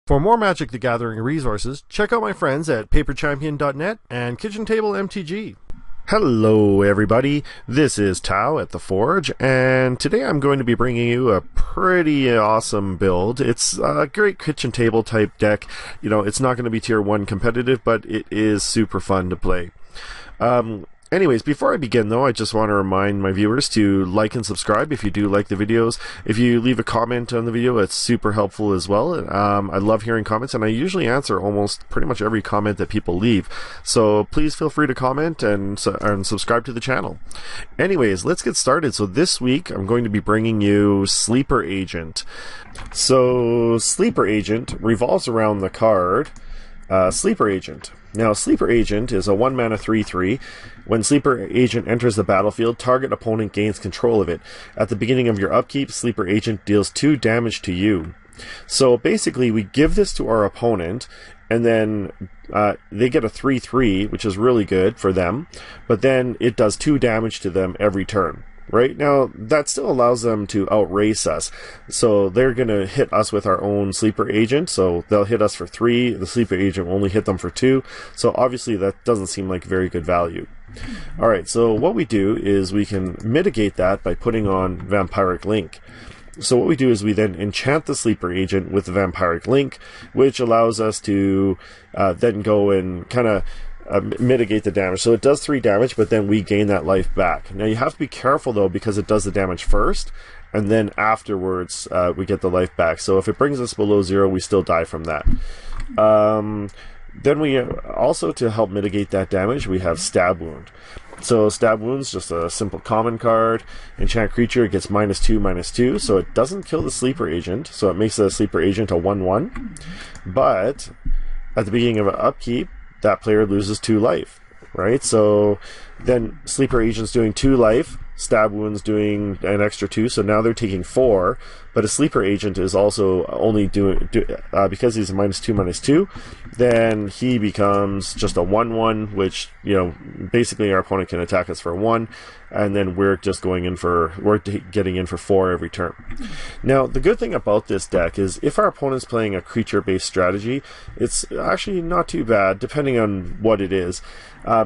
For more Magic the Gathering resources, check out my friends at paperchampion.net and Kitchen Table MTG. Hello everybody, this is Tao at The Forge, and today I'm going to be bringing you a pretty awesome build. It's a great kitchen table type deck. You know, it's not going to be tier 1 competitive, but it is super fun to play. Anyways, before I begin though, I just want to remind my viewers to like and subscribe if you do like the videos. If you leave a comment on the video, it's super helpful as well. I love hearing comments, and I usually answer almost pretty much every comment that people leave. So please feel free to comment and subscribe to the channel. Anyways, let's get started. So this week, I'm going to be bringing you Sleeper Agent. So Sleeper Agent revolves around the card Sleeper Agent. Now, Sleeper Agent is a 1-mana 3/3. When Sleeper Agent enters the battlefield, target opponent gains control of it. At the beginning of your upkeep, Sleeper Agent deals 2 damage to you. So basically, we give this to our opponent, and then they get a 3/3, which is really good for them, but then it does 2 damage to them every turn. Right now, that still allows them to outrace us. So they're going to hit us with our own Sleeper Agent. So they'll hit us for 3. The Sleeper Agent will only hit them for 2. So obviously that doesn't seem like very good value. Alright, so what we do is we can mitigate that by putting on Vampiric Link. So what we do is we then enchant the Sleeper Agent with the Vampiric Link, which allows us to then go and kind of mitigate the damage. So it does 3 damage, but then we gain that life back. Now you have to be careful though, because it does the damage first, and then afterwards we get the life back. So if it brings us below 0, we still die from that. Then we also, to help mitigate that damage, we have Stab Wound. So Stab Wound's just a simple common card. Enchant creature, it gets -2/-2, so it doesn't kill the Sleeper Agent, so it makes the Sleeper Agent a 1/1. But at the beginning of an upkeep, that player loses 2 life, right? So then Sleeper Agent's doing 2 life, Stab Wound's doing an extra 2, so now they're taking 4, but a Sleeper Agent is also only doing, because he's a -2/-2, then he becomes just a 1/1, which, you know, basically our opponent can attack us for 1, and then we're getting in for 4 every turn. Now, the good thing about this deck is if our opponent's playing a creature-based strategy, it's actually not too bad, depending on what it is,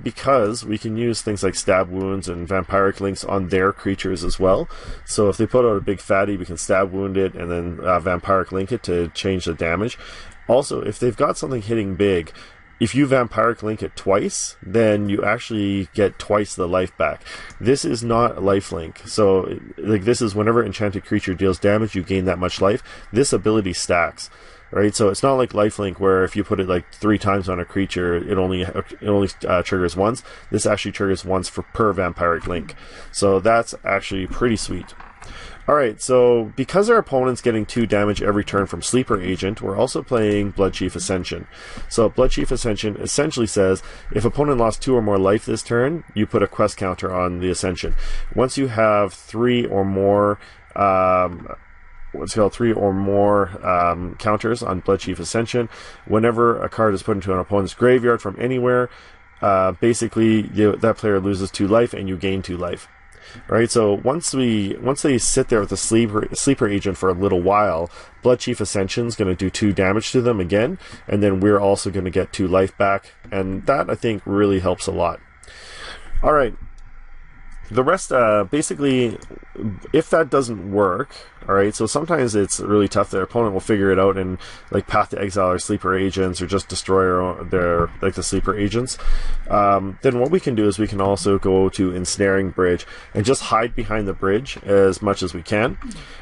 because we can use things like Stab Wounds and Vampiric Links on their creatures as well. So if they put out a big fatty, we can Stab Wound it and then Vampiric Link it to change the damage. Also, if they've got something hitting big, if you Vampiric Link it twice, then you actually get twice the life back. This is not a lifelink. So, like, this is whenever enchanted creature deals damage, you gain that much life. This ability stacks, right? So it's not like lifelink where if you put it like 3 times on a creature, it only triggers once. This actually triggers once per Vampiric Link. So that's actually pretty sweet. Alright, so because our opponent's getting 2 damage every turn from Sleeper Agent, we're also playing Bloodchief Ascension. So Bloodchief Ascension essentially says, if opponent lost 2 or more life this turn, you put a quest counter on the Ascension. Once you have 3 or more counters on Bloodchief Ascension, whenever a card is put into an opponent's graveyard from anywhere, basically that player loses 2 life and you gain 2 life. Right, so once they sit there with the Sleeper Agent for a little while, Bloodchief Ascension is going to do 2 damage to them again, and then we're also going to get 2 life back, and that, I think, really helps a lot. Alright, the rest, basically, if that doesn't work, alright, so sometimes it's really tough. Their opponent will figure it out and, like, Path to Exile or Sleeper Agents, or just destroy the Sleeper Agents. Then what we can do is we can also go to Ensnaring Bridge and just hide behind the bridge as much as we can,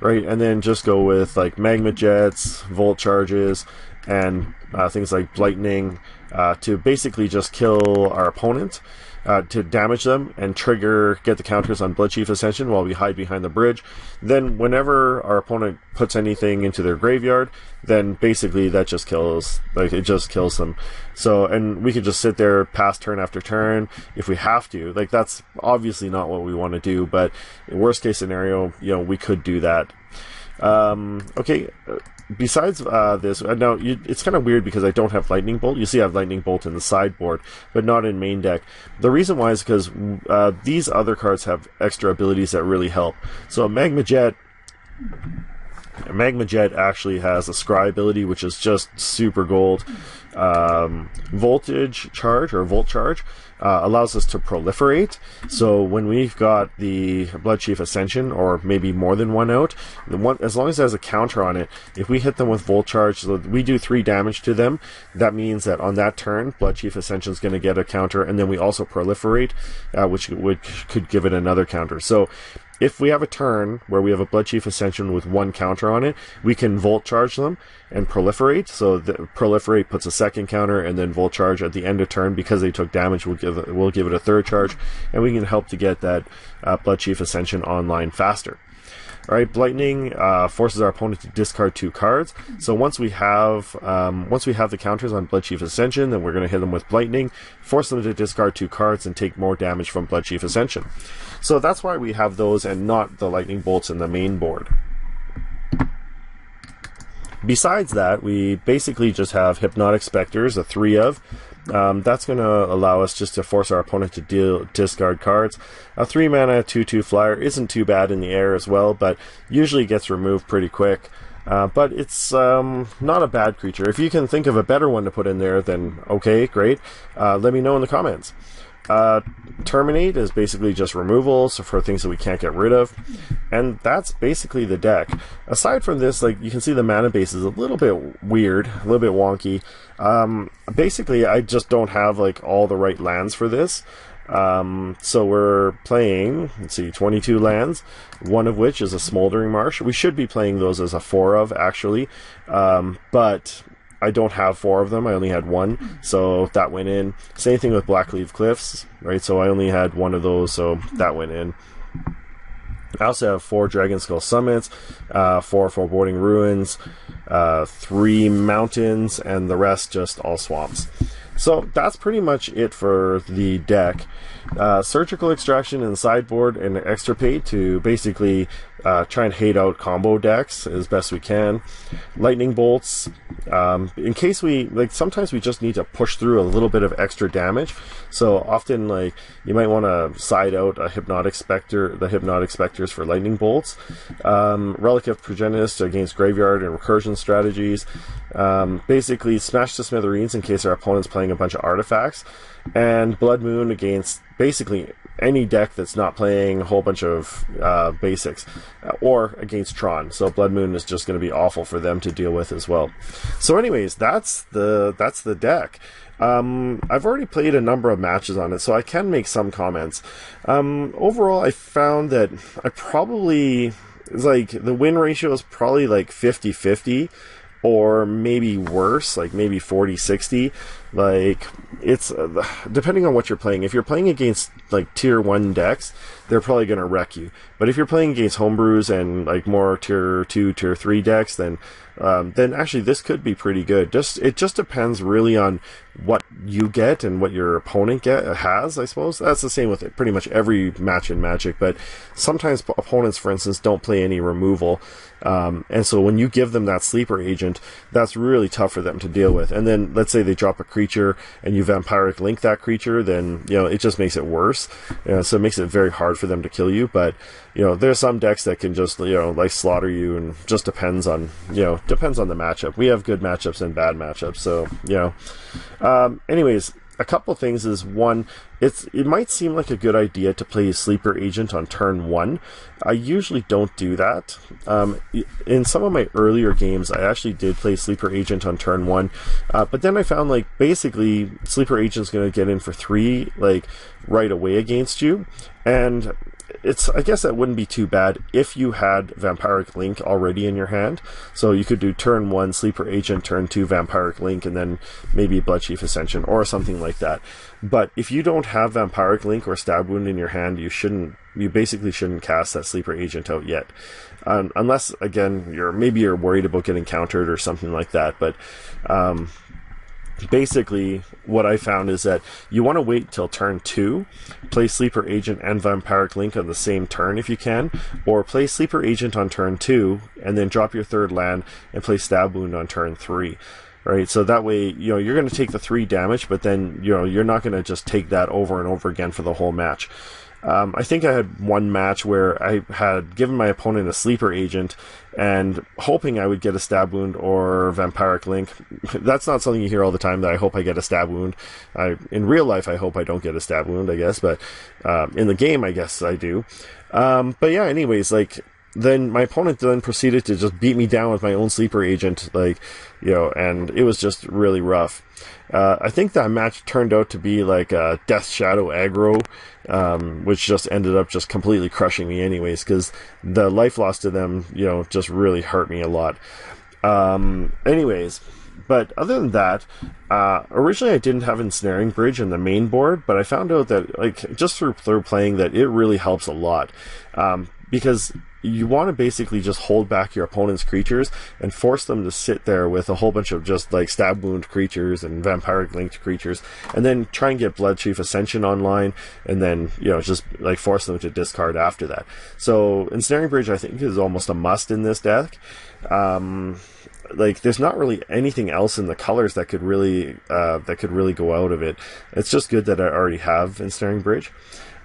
right? And then just go with, like, Magma Jets, Volt Charges, and things like Blightening, to basically just kill our opponent. To damage them and get the counters on Bloodchief Ascension while we hide behind the bridge. Then whenever our opponent puts anything into their graveyard, then basically that just kills, it just kills them. So, and we could just sit there past turn after turn if we have to. Like, that's obviously not what we want to do, but in worst case scenario, you know, we could do that. Okay, besides this, now it's kind of weird because I don't have Lightning Bolt. You see I have Lightning Bolt in the sideboard, but not in main deck. The reason why is because these other cards have extra abilities that really help. So Magma Jet Magma Jet actually has a scry ability, which is just super gold. Voltage charge, or volt charge, allows us to proliferate. So when we've got the Bloodchief Ascension, or maybe more than one out, as long as there's a counter on it, if we hit them with volt charge, so we do 3 damage to them, that means that on that turn, Bloodchief Ascension is going to get a counter, and then we also proliferate, which could give it another counter. So if we have a turn where we have a Bloodchief Ascension with 1 counter on it, we can Volt Charge them and Proliferate. So the Proliferate puts a 2nd counter, and then Volt Charge at the end of turn, because they took damage, we'll give it a 3rd charge, and we can help to get that Bloodchief Ascension online faster. Alright, Blightening forces our opponent to discard 2 cards. So once we have the counters on Bloodchief Ascension, then we're going to hit them with Blightening, force them to discard 2 cards, and take more damage from Bloodchief Ascension. So that's why we have those and not the lightning bolts in the main board. Besides that, we basically just have Hypnotic Specters, a 3 of. That's going to allow us just to force our opponent to discard cards. A 3-mana 2/2 flyer isn't too bad in the air as well, but usually gets removed pretty quick. But it's not a bad creature. If you can think of a better one to put in there, then okay, great. Let me know in the comments. Terminate is basically just removals for things that we can't get rid of, and that's basically the deck. Aside from this, like, you can see the mana base is a little bit weird, a little bit wonky. Basically, I just don't have like all the right lands for this. So we're playing, let's see, 22 lands, one of which is a Smoldering Marsh. We should be playing those as a 4 of, actually, but I don't have 4 of them. I only had 1, so that went in. Same thing with Blackleave Cliffs, right? So I only had 1 of those, so that went in. I also have 4 Dragonskull Summits, 4 Foreboding Ruins, 3 Mountains, and the rest just all swamps. So that's pretty much it for the deck. Surgical Extraction and Sideboard and Extirpate to basically try and hate out combo decks as best we can. Lightning Bolts, in case sometimes we just need to push through a little bit of extra damage. So often, like, you might want to side out a Hypnotic Specter, the Hypnotic Specters for Lightning Bolts. Relic of Progenitus against Graveyard and Recursion strategies. Basically, Smash to Smithereens in case our opponent's playing a bunch of artifacts. And Blood Moon against basically any deck that's not playing a whole bunch of basics, or against Tron. So Blood Moon is just going to be awful for them to deal with as well. So anyways, that's the deck. I've already played a number of matches on it, so I can make some comments. Overall, I found that the win ratio is probably like 50-50, or maybe worse, like maybe 40-60. Like, it's depending on what you're playing. If you're playing against like tier 1 decks, they're probably going to wreck you. But if you're playing against homebrews and like more tier 2, tier 3 decks, then actually this could be pretty good. It just depends really on what you get and what your opponent has, I suppose. That's the same with pretty much every match in Magic, but sometimes opponents, for instance, don't play any removal, and so when you give them that sleeper agent, that's really tough for them to deal with. And then let's say they drop a creature and you Vampiric Link that creature, then it just makes it worse. So it makes it very hard for them to kill you. But there's some decks that can just like slaughter you, and just depends on the matchup. We have good matchups and bad matchups, so anyways, a couple things is, one, it might seem like a good idea to play a sleeper agent on turn 1. I usually don't do that. In some of my earlier games, I actually did play sleeper agent on turn 1, but then I found like basically sleeper agent's going to get in for 3 like right away against you, and I guess that wouldn't be too bad if you had Vampiric Link already in your hand. So you could do turn 1 Sleeper Agent, turn 2 Vampiric Link, and then maybe Bloodchief Ascension or something like that. But if you don't have Vampiric Link or Stab Wound in your hand, you basically shouldn't cast that Sleeper Agent out yet. Unless, again, you're worried about getting countered or something like that. But basically, what I found is that you want to wait till turn 2, play Sleeper Agent and Vampiric Link on the same turn if you can, or play Sleeper Agent on turn 2, and then drop your 3rd land and play Stab Wound on turn 3. Right, so that way, you're going to take the 3 damage, but then, you're not going to just take that over and over again for the whole match. I think I had one match where I had given my opponent a sleeper agent and hoping I would get a stab wound or Vampiric Link. That's not something you hear all the time, that I hope I get a stab wound. In real life, I hope I don't get a stab wound, I guess, but in the game, I guess I do. But yeah, anyways, like, then my opponent then proceeded to just beat me down with my own sleeper agent, like, you know, and it was just really rough. I think that match turned out to be like a Death Shadow aggro, which just ended up just completely crushing me anyways, because the life loss to them, you know, just really hurt me a lot. Anyways, but other than that, originally I didn't have Ensnaring Bridge in the main board, but I found out that, like, just through playing that, it really helps a lot. Because you want to basically just hold back your opponent's creatures and force them to sit there with a whole bunch of just like stab wound creatures and vampiric linked creatures, and then try and get Bloodchief Ascension online, and then, you know, just like force them to discard after that. So Ensnaring Bridge, I think, is almost a must in this deck. Like, there's not really anything else in the colors that could really go out of it. It's just good that I already have Ensnaring Bridge.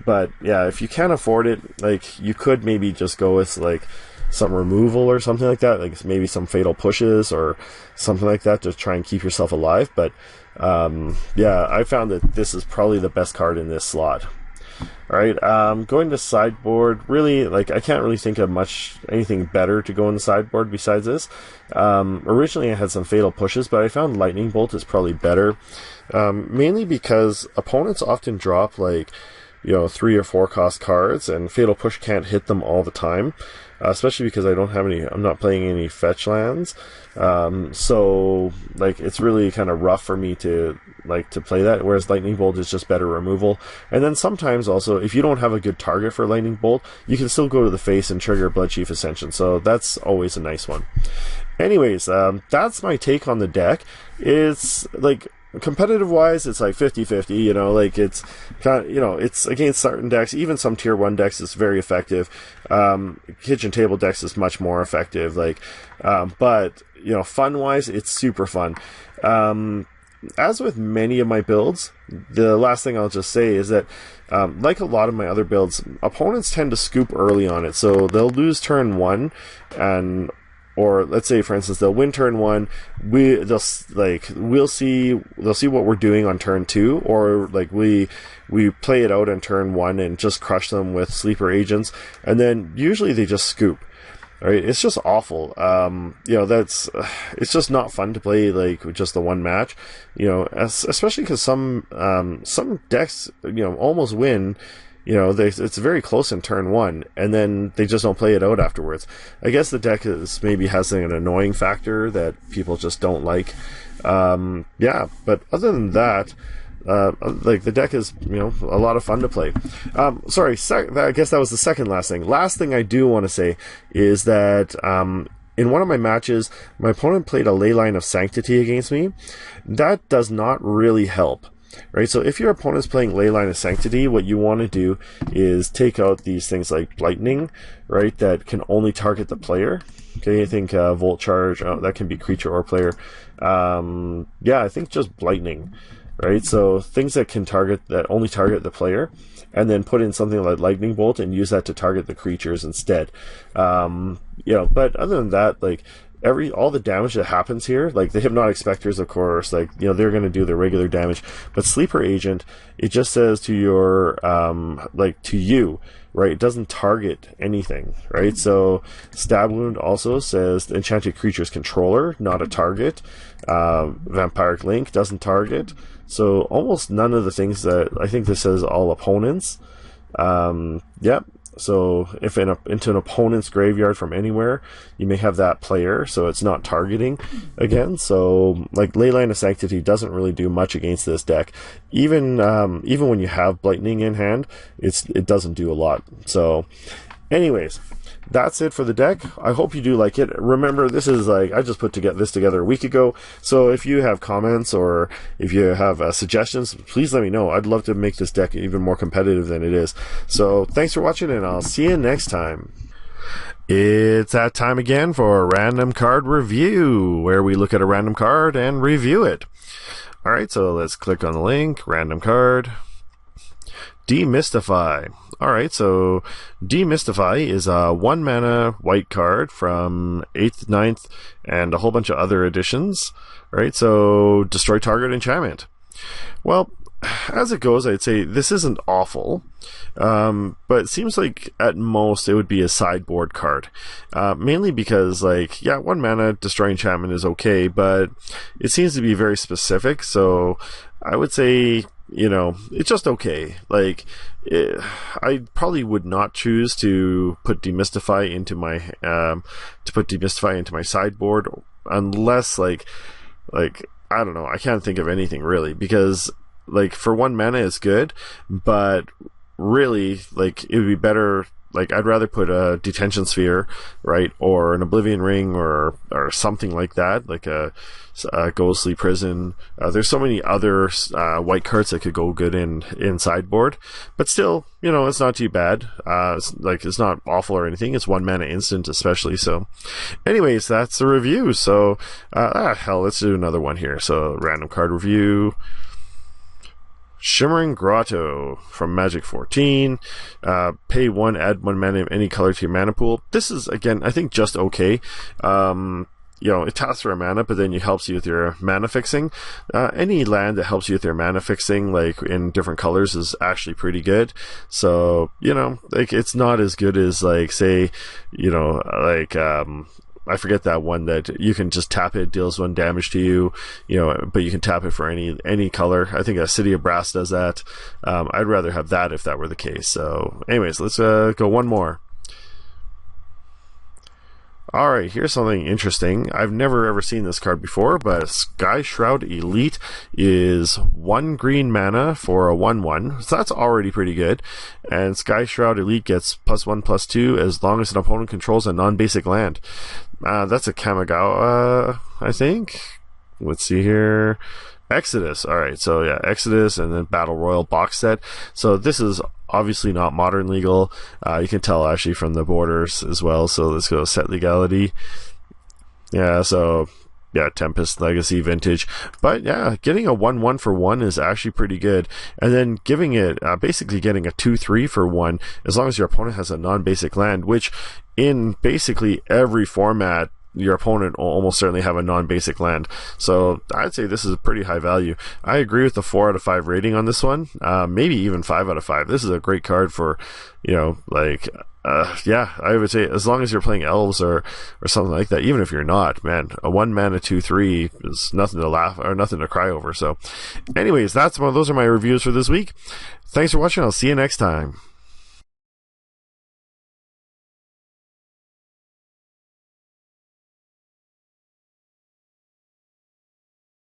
But yeah, if you can't afford it, like, you could maybe just go with like some removal or something like that, like maybe some fatal pushes or something like that to try and keep yourself alive. But yeah, I found that this is probably the best card in this slot. Alright, going to sideboard, really, like, I can't really think of anything better to go in the sideboard besides this. Originally I had some fatal pushes, but I found Lightning Bolt is probably better. Mainly because opponents often drop, like, you know, 3 or 4 cost cards, and Fatal Push can't hit them all the time, especially because I'm not playing any fetch lands, so, like, it's really kind of rough for me to play that, whereas Lightning Bolt is just better removal. And then sometimes also, if you don't have a good target for Lightning Bolt, you can still go to the face and trigger Bloodchief Ascension, so that's always a nice one. Anyways, that's my take on the deck. It's, like, competitive wise, it's like 50-50, you know, like, it's kind of, you know, it's against certain decks, even some tier 1 decks is very effective. Kitchen table decks is much more effective, like, but, you know, fun wise, it's super fun. As with many of my builds, the last thing I'll just say is that, like a lot of my other builds, opponents tend to scoop early on it, so they'll lose turn 1, or let's say, for instance, they'll win turn 1. They'll see what we're doing on turn 2, or like we play it out on turn 1 and just crush them with sleeper agents, and then usually they just scoop. Right? It's just awful. You know, it's just not fun to play, like, with just the one match. You know, especially because some decks, you know, almost win. You know, it's very close in turn 1, and then they just don't play it out afterwards. I guess the deck maybe has an annoying factor that people just don't like. Yeah, but other than that, like, the deck is, you know, a lot of fun to play. Sorry, I guess that was the second last thing. Last thing I do want to say is that in one of my matches, my opponent played a Leyline of Sanctity against me. That does not really help. Right, so if your opponent's playing Leyline of Sanctity, what you want to do is take out these things like Blightening, right, that can only target the player. Okay, I think Volt Charge, that can be creature or player. Yeah, I think just Blightening, right? So things that only target the player, and then put in something like Lightning Bolt and use that to target the creatures instead. You know, but other than that, like, all the damage that happens here, like the Hypnotic Specters, of course, like, you know, they're going to do their regular damage, but Sleeper Agent, it just says to your, like, to you, right? It doesn't target anything, right? So Stab Wound also says Enchanted Creature's Controller, not a target. Vampiric Link doesn't target. So almost none of the things that, I think this says all opponents. Yep. So if into an opponent's graveyard from anywhere, you may have that player, so it's not targeting again. So, like, Leyline of Sanctity doesn't really do much against this deck. Even when you have Blightening in hand, it doesn't do a lot. So, anyways, that's it for the deck. I hope you do like it. Remember, this is like, I just put this together a week ago, so if you have comments or if you have suggestions, please let me know. I'd love to make this deck even more competitive than it is. So thanks for watching, and I'll see you next time. It's that time again for a random card review, where we look at a random card and review it. Alright, so let's click on the link, random card. Demystify. Alright, so Demystify is a 1 mana white card from 8th, 9th, and a whole bunch of other editions. Right, so destroy target enchantment. Well, as it goes, I'd say this isn't awful, but it seems like at most it would be a sideboard card. Mainly because, like, yeah, 1 mana destroy enchantment is okay, but it seems to be very specific, so I would say, you know, it's just okay. Like, I probably would not choose to put Demystify into my sideboard unless like I don't know, I can't think of anything really, because like for 1 mana it's good, but really like it would be better, like I'd rather put a Detention Sphere, right, or an Oblivion Ring, or something like that, like a Ghostly Prison. There's so many other white cards that could go good in sideboard, but still, you know, it's not too bad. It's not awful or anything. It's 1 mana instant, especially. So, anyways, that's the review. So, hell, let's do another one here. So, random card review. Shimmering Grotto from Magic 14. Pay 1, add 1 mana of any color to your mana pool. This is, again, I think just okay. You know, it tasks for a mana, but then it helps you with your mana fixing. Any land that helps you with your mana fixing, like in different colors, is actually pretty good. So, you know, like it's not as good as, like, say, you know, like, I forget that one that you can just tap it, deals 1 damage to you, you know, but you can tap it for any color. I think a City of Brass does that. I'd rather have that if that were the case. So, anyways, let's go one more. Alright, here's something interesting. I've never ever seen this card before, but Sky Shroud Elite is 1 green mana for a 1/1, so that's already pretty good. And Sky Shroud Elite gets +1/+2 as long as an opponent controls a non-basic land. That's a Kamigawa, I think. Let's see here. Exodus. Alright, so yeah, Exodus and then Battle Royal box set. So this is obviously not modern legal. You can tell actually from the borders as well. So let's go set legality. Yeah, so yeah, Tempest Legacy Vintage. But yeah, getting a 1/1 for 1 is actually pretty good. And then giving it, basically getting a 2/3 for 1, as long as your opponent has a non-basic land, which in basically every format, your opponent will almost certainly have a non-basic land. So I'd say this is a pretty high value. I agree with the 4 out of 5 rating on this one. Maybe even 5 out of 5. This is a great card for, you know, like, yeah, I would say as long as you're playing elves or something like that, even if you're not, man, a 1 mana 2/3 is nothing to laugh or nothing to cry over. So anyways, those are my reviews for this week. Thanks for watching. I'll see you next time.